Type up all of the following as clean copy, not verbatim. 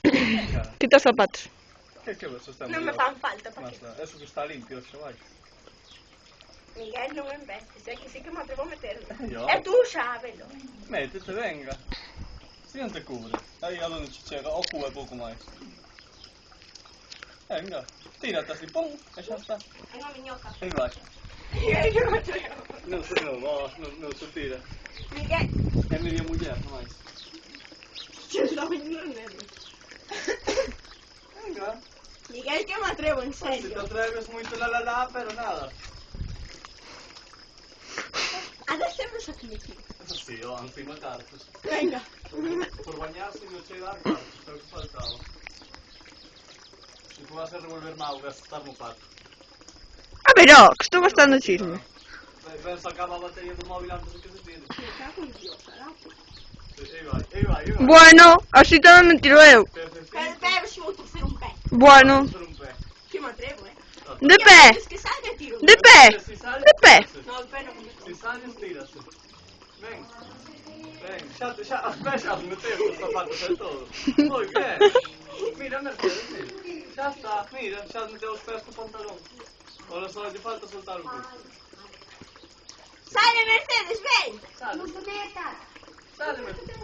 Venga. Quita os zapatos. Que eso está Non moi me fan falta, pa Más que? nada. Eso que está limpio, xa vai. Miguel, non me embestes, é que sí que me atrevo a meterme. Yo. E tú sábelo. Métete, venga. Si non te cubre. Aí a donde che chega, ao cubo é pouco máis. Venga, tírate así, pum, e xa está. É unha miñoca. Aí vai. Miguel, non me atrevo. Non se tira. Miguel, É media muller, non máis. se está vindo os nervios. Venga. Miguel, que me atrevo, en Se te serio. atreves moito la, pero nada. Adestemos aquí, aquí. Eso sí, encima cartos. Venga. Por bañarse no che dar cartos, pero que faltaba. Se tú vas a revolver má, vas a estar no pato. A ver, ó, que estou gastando chisme. Ven, sacaba a batería do móvil antes de que se tire. Me cago en Dios, carajo. Aí vai. Bueno, así tamén me tiro eu. Pero se vou torcer un pé. Bueno, Que me atrevo, de pé, Es que salga e tiro. de pé, de pé. No, el pé non me Si sales, tírase. Ven, xa as pexas meter os zapatos e todo. Moi ben. Mira, Mercedes, mira. Xa está, mira, xa meteu os pés co pantalón. Ahora só lle falta soltar o cu. Sale, Mercedes, ven. Sale, te metas. sale, Mercedes.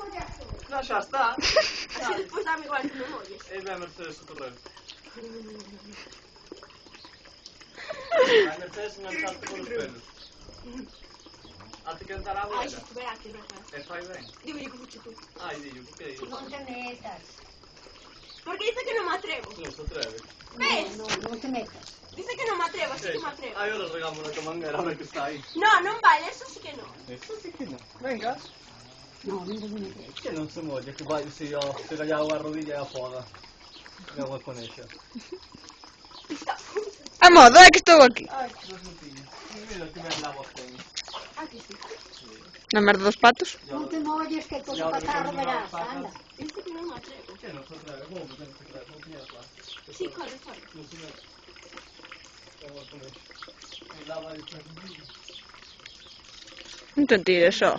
Non, xa está. Así despois dame igual que me molles. Ei, ben, Mercedes, socorrer. A Mercedes non salte con os pelos. Haz que entrar a Ai, abuela. se estuviera aquí, verdad. E fai ben. Digo yo que fuche tú. Ai, dillo, que é iso? Non te metas. Porque dice que non me atrevo. Non se atreve. ¿Ves? Non te metas. Dice que non me atrevo, así que me atrevo. Ai, ahora regamos na camanguera a ver que está aí. No, non vale, eso sí que non. Eso sí que non. Venga. Non te metas. Que non se molle, que vai, se galla a rodilla e a foga. E agua con ella. A modo, é que estou aquí. Ai, que resultinho. Mira que ben la voz ten. Ah, que sí. Na merda dos patos. Non te molles que con o catarro verás, anda. Dice que non me atrevo. Que non se atreve, vou, que non se atreve, vou tiñar claro. Sí, corre, corre. Non se mete. Agua con ella. E lava el perrillo. Non te tires, só.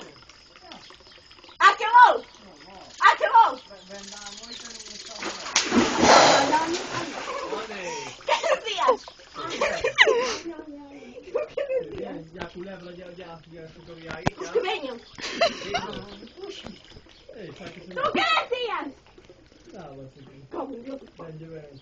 Ah, que vou! Ah, que vou! Que decías? Ya culebra, ya se corría aí, Pues que veñan. xa que se ¿Tú qué decías? nada, así que Como un Dios. ben lle ben.